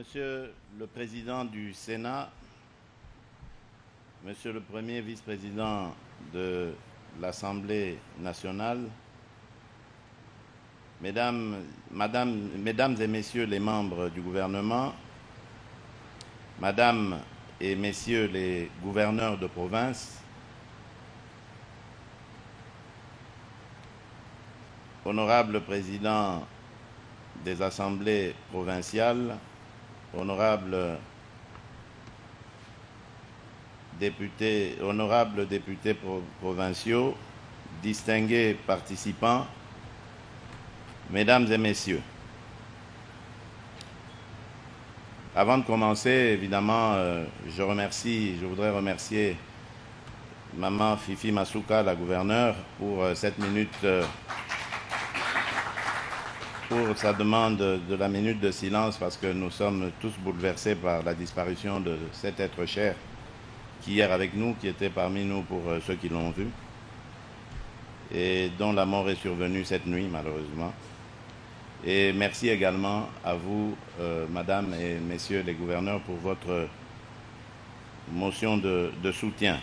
Monsieur le Président du Sénat, Monsieur le Premier Vice-président de l'Assemblée nationale, Mesdames et Messieurs les membres du gouvernement, Madame et Messieurs les gouverneurs de province, Honorable Président des assemblées provinciales, honorables députés provinciaux, distingués participants, Mesdames et Messieurs, avant de commencer, évidemment, je voudrais remercier Maman Fifi Masuka, la gouverneure, pour cette minute, pour sa demande de la minute de silence, parce que nous sommes tous bouleversés par la disparition de cet être cher qui hier avec nous, qui était parmi nous pour ceux qui l'ont vu, et dont la mort est survenue cette nuit, malheureusement. Et merci également à vous, Madame et Messieurs les gouverneurs, pour votre motion de soutien.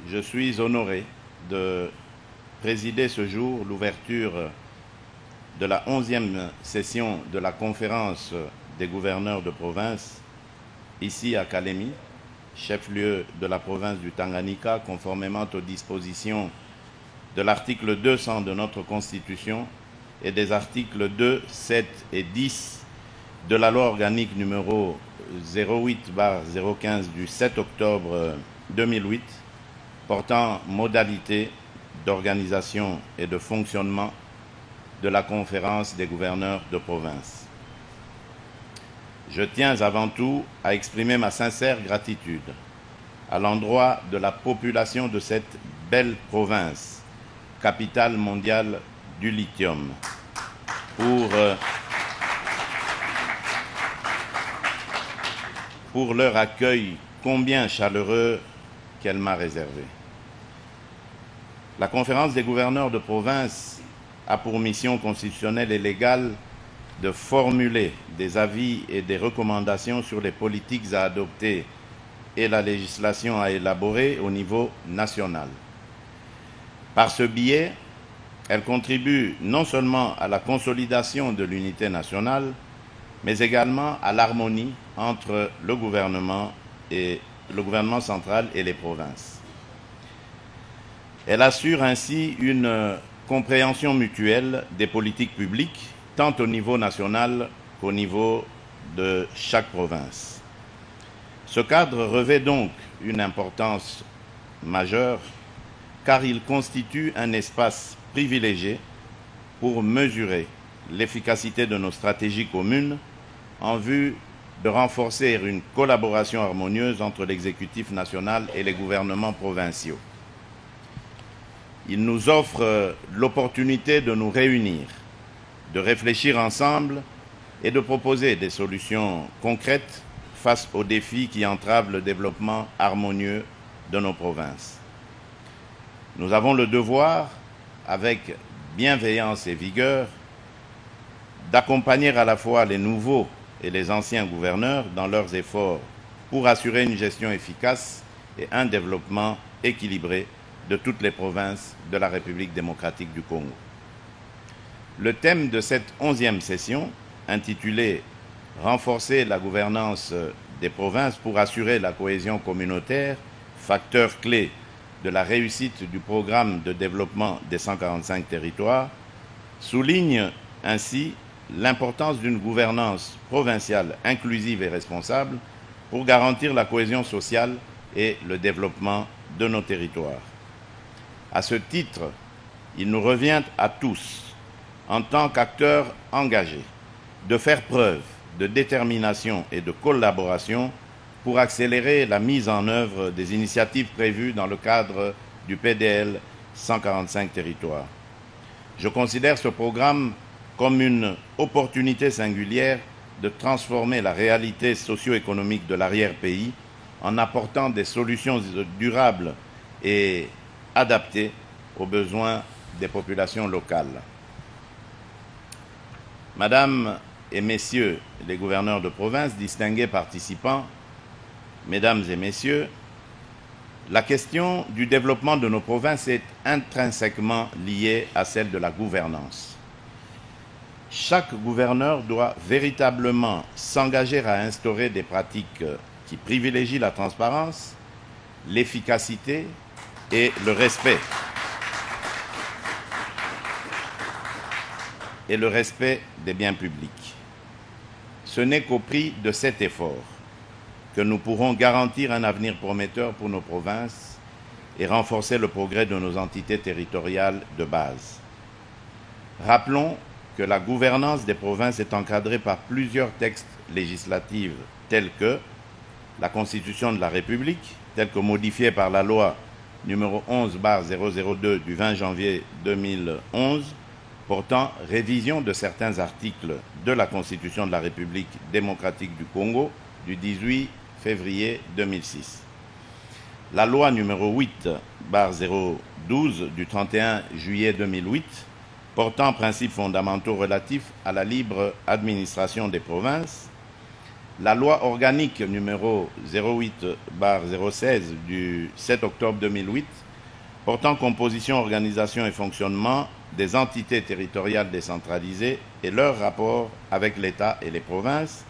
Je suis honoré de présider ce jour l'ouverture de la 11e session de la conférence des gouverneurs de province, ici à Kalemi, chef-lieu de la province du Tanganyika, conformément aux dispositions de l'article 200 de notre Constitution et des articles 2, 7 et 10 de la loi organique numéro 08/015 du 7 octobre 2008, portant modalités d'organisation et de fonctionnement de la conférence des gouverneurs de province. Je tiens avant tout à exprimer ma sincère gratitude à l'endroit de la population de cette belle province, capitale mondiale du lithium, pour leur accueil combien chaleureux qu'elle m'a réservé. La conférence des gouverneurs de province a pour mission constitutionnelle et légale de formuler des avis et des recommandations sur les politiques à adopter et la législation à élaborer au niveau national. Par ce biais, elle contribue non seulement à la consolidation de l'unité nationale, mais également à l'harmonie entre le gouvernement central et les provinces. Elle assure ainsi une compréhension mutuelle des politiques publiques, tant au niveau national qu'au niveau de chaque province. Ce cadre revêt donc une importance majeure, car il constitue un espace privilégié pour mesurer l'efficacité de nos stratégies communes en vue de renforcer une collaboration harmonieuse entre l'exécutif national et les gouvernements provinciaux. Il nous offre l'opportunité de nous réunir, de réfléchir ensemble et de proposer des solutions concrètes face aux défis qui entravent le développement harmonieux de nos provinces. Nous avons le devoir, avec bienveillance et vigueur, d'accompagner à la fois les nouveaux et les anciens gouverneurs dans leurs efforts pour assurer une gestion efficace et un développement équilibré de toutes les provinces de la République démocratique du Congo. Le thème de cette 11e session, intitulée « Renforcer la gouvernance des provinces pour assurer la cohésion communautaire, facteur clé de la réussite du programme de développement des 145 territoires », souligne ainsi l'importance d'une gouvernance provinciale inclusive et responsable pour garantir la cohésion sociale et le développement de nos territoires. À ce titre, il nous revient à tous, en tant qu'acteurs engagés, de faire preuve de détermination et de collaboration pour accélérer la mise en œuvre des initiatives prévues dans le cadre du PDL 145 territoires. Je considère ce programme comme une opportunité singulière de transformer la réalité socio-économique de l'arrière-pays en apportant des solutions durables et adaptées aux besoins des populations locales. Madame et messieurs les gouverneurs de province, distingués participants, mesdames et messieurs, la question du développement de nos provinces est intrinsèquement liée à celle de la gouvernance. Chaque gouverneur doit véritablement s'engager à instaurer des pratiques qui privilégient la transparence, l'efficacité et le respect. Des biens publics. Ce n'est qu'au prix de cet effort que nous pourrons garantir un avenir prometteur pour nos provinces et renforcer le progrès de nos entités territoriales de base. Rappelons que la gouvernance des provinces est encadrée par plusieurs textes législatifs tels que la Constitution de la République, telle que modifiée par la loi numéro 11/002 du 20 janvier 2011, portant révision de certains articles de la Constitution de la République démocratique du Congo du 18 février 2006. La loi numéro 8/012 du 31 juillet 2008, portant principes fondamentaux relatifs à la libre administration des provinces. La loi organique numéro 08/016 du 7 octobre 2008, portant composition, organisation et fonctionnement des entités territoriales décentralisées et leur rapport avec l'État et les provinces,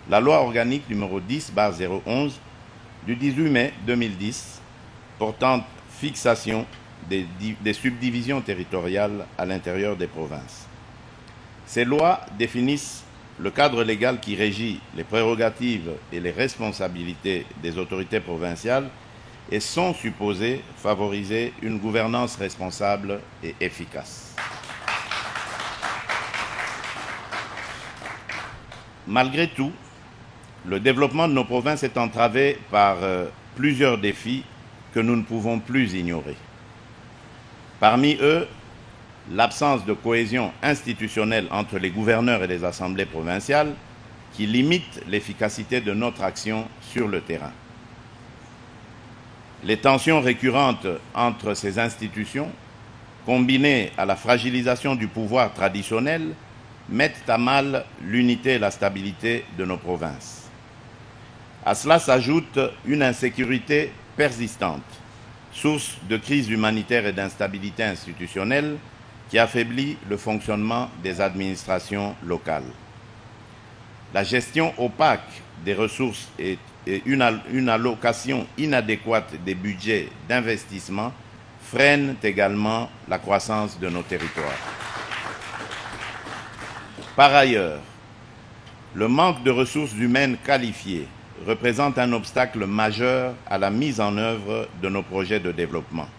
la loi organique numéro 10/011 du 18 mai 2010, portant fixation des subdivisions territoriales à l'intérieur des provinces. Ces lois définissent le cadre légal qui régit les prérogatives et les responsabilités des autorités provinciales et sont supposées favoriser une gouvernance responsable et efficace. Malgré tout, le développement de nos provinces est entravé par plusieurs défis que nous ne pouvons plus ignorer. Parmi eux, l'absence de cohésion institutionnelle entre les gouverneurs et les assemblées provinciales qui limite l'efficacité de notre action sur le terrain. Les tensions récurrentes entre ces institutions, combinées à la fragilisation du pouvoir traditionnel, mettent à mal l'unité et la stabilité de nos provinces. À cela s'ajoute une insécurité persistante, source de crise humanitaire et d'instabilité institutionnelle qui affaiblit le fonctionnement des administrations locales. La gestion opaque des ressources et une allocation inadéquate des budgets d'investissement freinent également la croissance de nos territoires. Par ailleurs, le manque de ressources humaines qualifiées représente un obstacle majeur à la mise en œuvre de nos projets de développement.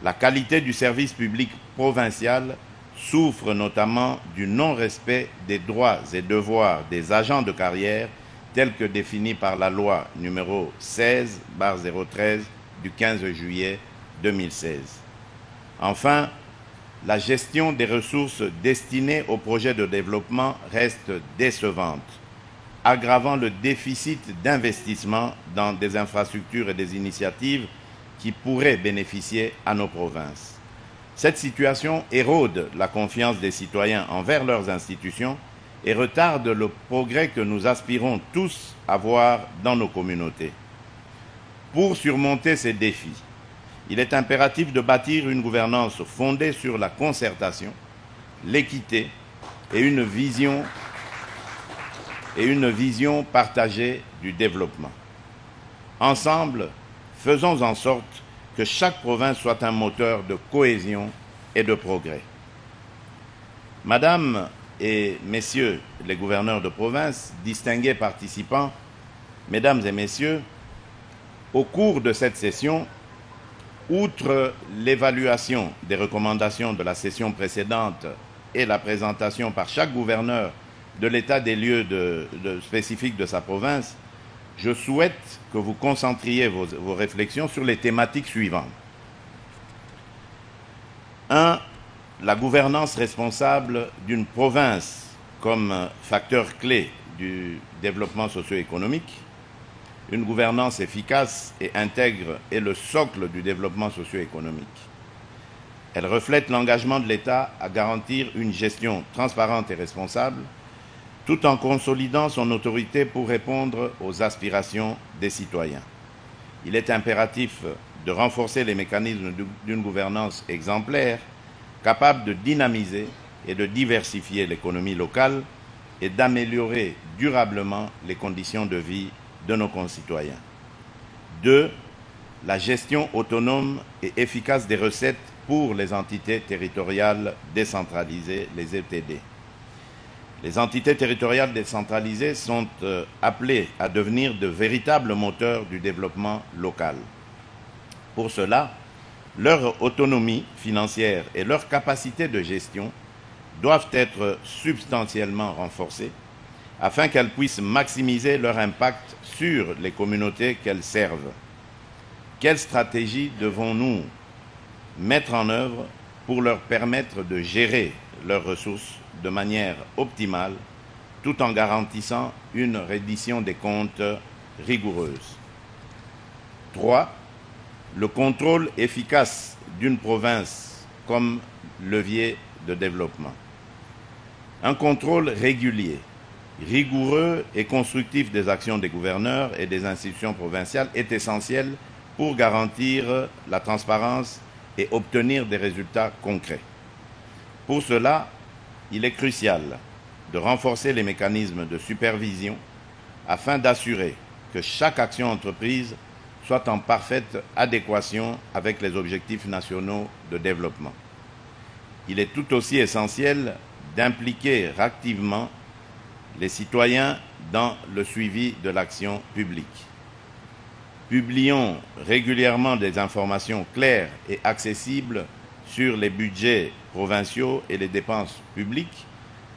La qualité du service public provincial souffre notamment du non-respect des droits et devoirs des agents de carrière tels que définis par la loi numéro 16/013 du 15 juillet 2016. Enfin, la gestion des ressources destinées aux projets de développement reste décevante, aggravant le déficit d'investissement dans des infrastructures et des initiatives qui pourraient bénéficier à nos provinces. Cette situation érode la confiance des citoyens envers leurs institutions et retarde le progrès que nous aspirons tous à voir dans nos communautés. Pour surmonter ces défis, il est impératif de bâtir une gouvernance fondée sur la concertation, l'équité et une vision partagée du développement. Ensemble, faisons en sorte que chaque province soit un moteur de cohésion et de progrès. Madame et Messieurs les gouverneurs de province, distingués participants, Mesdames et Messieurs, au cours de cette session, outre l'évaluation des recommandations de la session précédente et la présentation par chaque gouverneur de l'état des lieux spécifiques de sa province, je souhaite que vous concentriez vos réflexions sur les thématiques suivantes. 1. La gouvernance responsable d'une province comme facteur clé du développement socio-économique. Une gouvernance efficace et intègre est le socle du développement socio-économique. Elle reflète l'engagement de l'État à garantir une gestion transparente et responsable, tout en consolidant son autorité pour répondre aux aspirations des citoyens. Il est impératif de renforcer les mécanismes d'une gouvernance exemplaire, capable de dynamiser et de diversifier l'économie locale et d'améliorer durablement les conditions de vie de nos concitoyens. 2. La gestion autonome et efficace des recettes pour les entités territoriales décentralisées, les ETD. Les entités territoriales décentralisées sont appelées à devenir de véritables moteurs du développement local. Pour cela, leur autonomie financière et leur capacité de gestion doivent être substantiellement renforcées afin qu'elles puissent maximiser leur impact sur les communautés qu'elles servent. Quelle stratégie devons-nous mettre en œuvre pour leur permettre de gérer leurs ressources de manière optimale tout en garantissant une reddition des comptes rigoureuse? 3. Le contrôle efficace d'une province comme levier de développement. Un contrôle régulier, rigoureux et constructif des actions des gouverneurs et des institutions provinciales est essentiel pour garantir la transparence et obtenir des résultats concrets. Pour cela, il est crucial de renforcer les mécanismes de supervision afin d'assurer que chaque action entreprise soit en parfaite adéquation avec les objectifs nationaux de développement. Il est tout aussi essentiel d'impliquer activement les citoyens dans le suivi de l'action publique. Publions régulièrement des informations claires et accessibles sur les budgets provinciaux et les dépenses publiques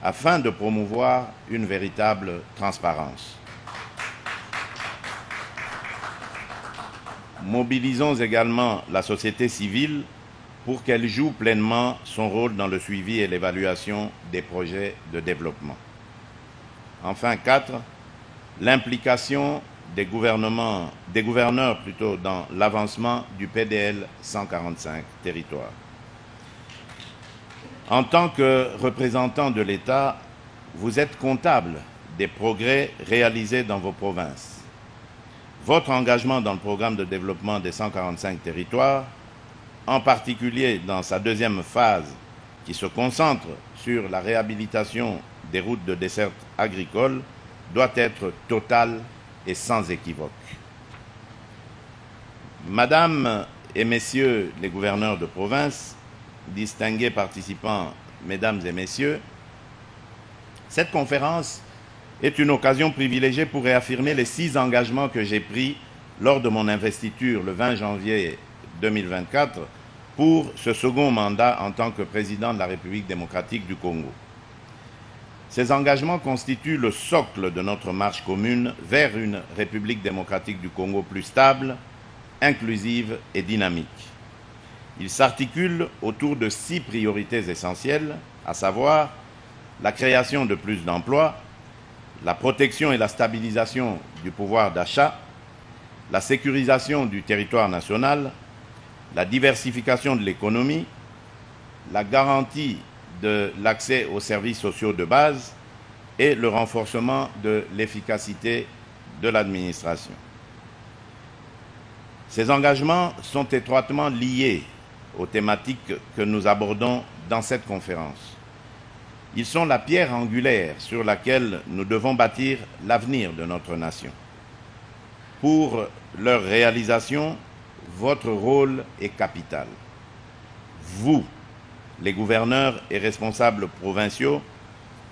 afin de promouvoir une véritable transparence. Mobilisons également la société civile pour qu'elle joue pleinement son rôle dans le suivi et l'évaluation des projets de développement. Enfin, 4. L'implication des gouverneurs dans l'avancement du PDL 145 territoires. En tant que représentant de l'État, vous êtes comptable des progrès réalisés dans vos provinces. Votre engagement dans le programme de développement des 145 territoires, en particulier dans sa deuxième phase qui se concentre sur la réhabilitation des routes de desserte agricole, doit être total et sans équivoque. Madame et Messieurs les gouverneurs de province, distingués participants, Mesdames et Messieurs, cette conférence est une occasion privilégiée pour réaffirmer les 6 engagements que j'ai pris lors de mon investiture le 20 janvier 2024 pour ce second mandat en tant que président de la République démocratique du Congo. Ces engagements constituent le socle de notre marche commune vers une République démocratique du Congo plus stable, inclusive et dynamique. Ils s'articulent autour de 6 priorités essentielles, à savoir la création de plus d'emplois, la protection et la stabilisation du pouvoir d'achat, la sécurisation du territoire national, la diversification de l'économie, la garantie de l'accès aux services sociaux de base et le renforcement de l'efficacité de l'administration. Ces engagements sont étroitement liés aux thématiques que nous abordons dans cette conférence. Ils sont la pierre angulaire sur laquelle nous devons bâtir l'avenir de notre nation. Pour leur réalisation, votre rôle est capital. Vous, les gouverneurs et responsables provinciaux,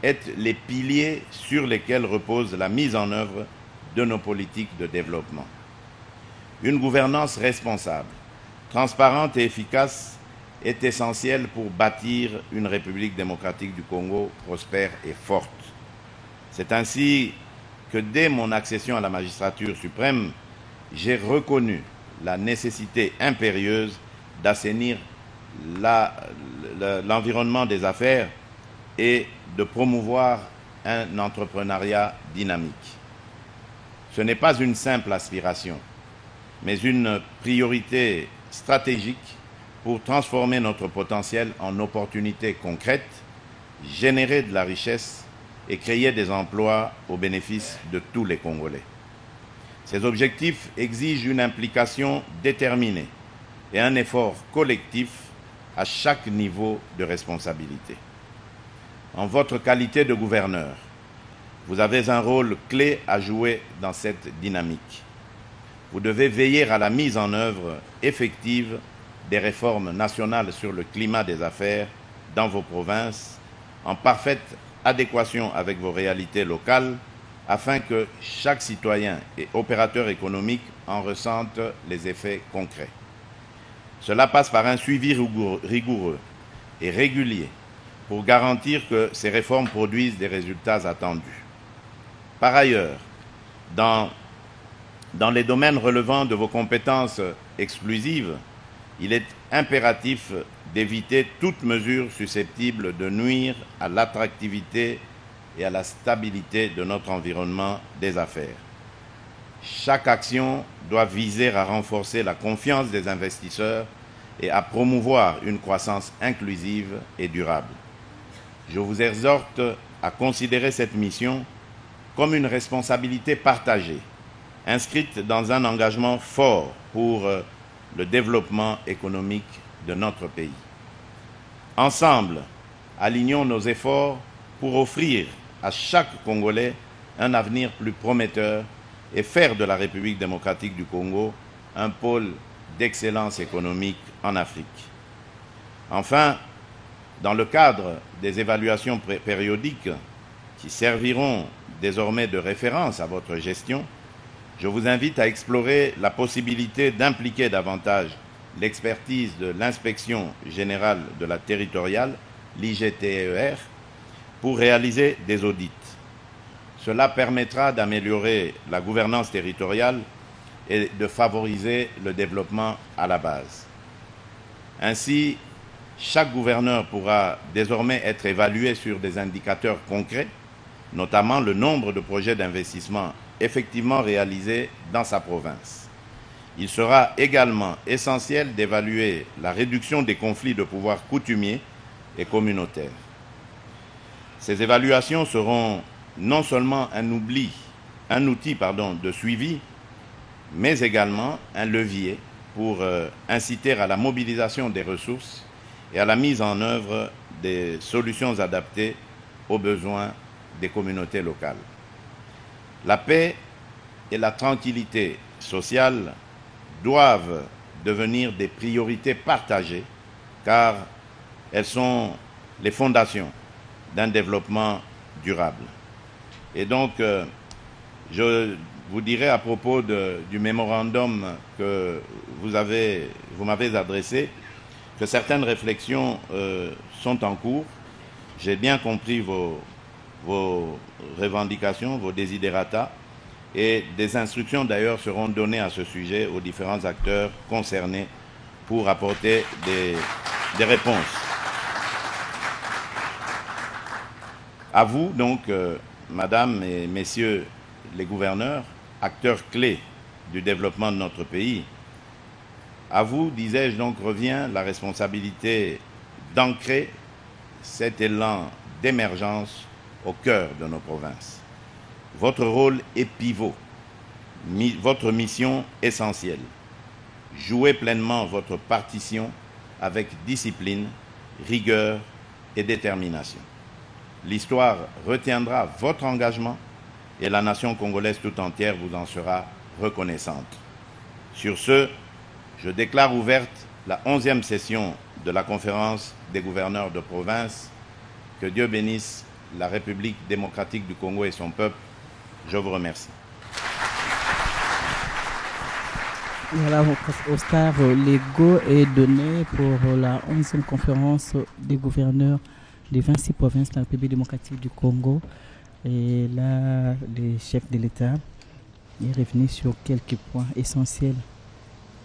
êtes les piliers sur lesquels repose la mise en œuvre de nos politiques de développement. Une gouvernance responsable, transparente et efficace est essentielle pour bâtir une République démocratique du Congo prospère et forte. C'est ainsi que dès mon accession à la magistrature suprême, j'ai reconnu la nécessité impérieuse d'assainir l'environnement des affaires et de promouvoir un entrepreneuriat dynamique. Ce n'est pas une simple aspiration, mais une priorité stratégique pour transformer notre potentiel en opportunités concrètes, générer de la richesse et créer des emplois au bénéfice de tous les Congolais. Ces objectifs exigent une implication déterminée et un effort collectif à chaque niveau de responsabilité. En votre qualité de gouverneur, vous avez un rôle clé à jouer dans cette dynamique. Vous devez veiller à la mise en œuvre effective des réformes nationales sur le climat des affaires dans vos provinces, en parfaite adéquation avec vos réalités locales, afin que chaque citoyen et opérateur économique en ressente les effets concrets. Cela passe par un suivi rigoureux et régulier pour garantir que ces réformes produisent des résultats attendus. Par ailleurs, dans les domaines relevant de vos compétences exclusives, il est impératif d'éviter toute mesure susceptible de nuire à l'attractivité et à la stabilité de notre environnement des affaires. Chaque action doit viser à renforcer la confiance des investisseurs et à promouvoir une croissance inclusive et durable. Je vous exhorte à considérer cette mission comme une responsabilité partagée, inscrite dans un engagement fort pour le développement économique de notre pays. Ensemble, alignons nos efforts pour offrir à chaque Congolais un avenir plus prometteur et faire de la République démocratique du Congo un pôle d'excellence économique en Afrique. Enfin, dans le cadre des évaluations périodiques qui serviront désormais de référence à votre gestion, je vous invite à explorer la possibilité d'impliquer davantage l'expertise de l'Inspection générale de la territoriale, l'IGTER, pour réaliser des audits. Cela permettra d'améliorer la gouvernance territoriale et de favoriser le développement à la base. Ainsi, chaque gouverneur pourra désormais être évalué sur des indicateurs concrets, notamment le nombre de projets d'investissement effectivement réalisés dans sa province. Il sera également essentiel d'évaluer la réduction des conflits de pouvoir coutumiers et communautaires. Ces évaluations seront non seulement un outil de suivi, mais également un levier pour inciter à la mobilisation des ressources et à la mise en œuvre des solutions adaptées aux besoins des communautés locales. La paix et la tranquillité sociale doivent devenir des priorités partagées car elles sont les fondations d'un développement durable. Et donc, je vous dirai à propos du mémorandum que vous m'avez adressé que certaines réflexions sont en cours. J'ai bien compris vos revendications, vos desiderata, et des instructions d'ailleurs seront données à ce sujet aux différents acteurs concernés pour apporter des réponses. À vous donc, Madame et Messieurs les gouverneurs, acteurs clés du développement de notre pays, à vous, disais-je donc, revient la responsabilité d'ancrer cet élan d'émergence au cœur de nos provinces. Votre rôle est pivot, votre mission essentielle. Jouez pleinement votre partition avec discipline, rigueur et détermination. L'histoire retiendra votre engagement et la nation congolaise tout entière vous en sera reconnaissante. Sur ce, je déclare ouverte la 11e session de la conférence des gouverneurs de province. Que Dieu bénisse la République démocratique du Congo et son peuple. Je vous remercie. Voilà, Oscar, le go est donné pour la 11e conférence des gouverneurs des 26 provinces de la République démocratique du Congo. Et là, le chef de l'État est revenu sur quelques points essentiels,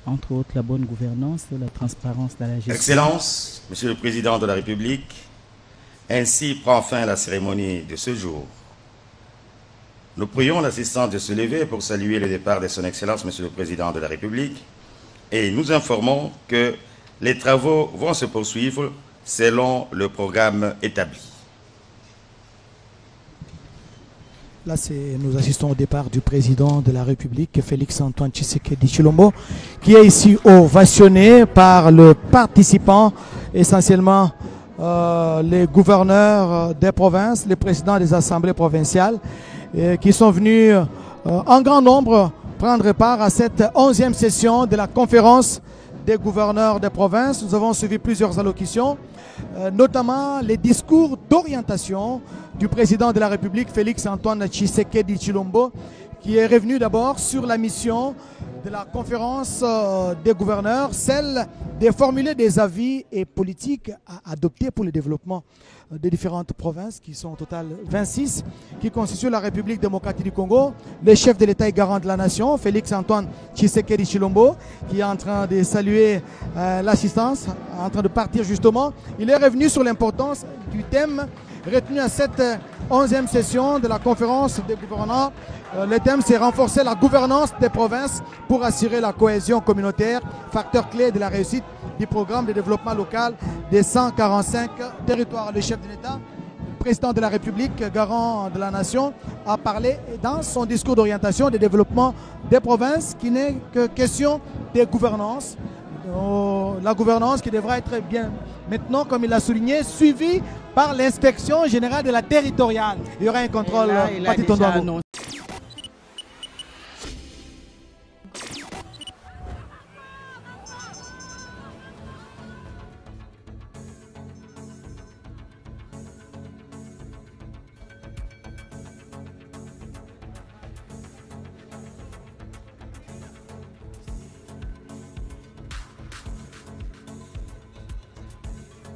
entre autres la bonne gouvernance et la transparence dans la gestion. Excellences, Monsieur le Président de la République, ainsi prend fin la cérémonie de ce jour. Nous prions l'assistance de se lever pour saluer le départ de Son Excellence, Monsieur le Président de la République, et nous informons que les travaux vont se poursuivre selon le programme établi. Là, nous assistons au départ du président de la République, Félix Antoine Tshisekedi Tshilombo, qui est ici ovationné par le participant, essentiellement les gouverneurs des provinces, les présidents des assemblées provinciales, qui sont venus en grand nombre prendre part à cette 11e session de la conférence des gouverneurs des provinces. Nous avons suivi plusieurs allocutions, notamment les discours d'orientation du président de la République, Félix Antoine Tshisekedi Tshilombo, qui est revenu d'abord sur la mission de la conférence des gouverneurs, celle de formuler des avis et politiques à adopter pour le développement des différentes provinces, qui sont au total 26, qui constituent la République démocratique du Congo. Le chef de l'État et garant de la nation, Félix Antoine Tshisekedi Tshilombo, qui est en train de saluer l'assistance, en train de partir justement. Il est revenu sur l'importance du thème retenu à cette 11e session de la conférence des gouverneurs. Le thème, c'est renforcer la gouvernance des provinces pour assurer la cohésion communautaire, facteur clé de la réussite du programme de développement local des 145 territoires. Le chef de l'État, le président de la République, garant de la nation, a parlé dans son discours d'orientation des développements des provinces, qui n'est que question de gouvernance. La gouvernance qui devra être bien maintenant, comme il l'a souligné, suivie par l'inspection générale de la territoriale. Il y aura un contrôle. Là, il a déjà annoncé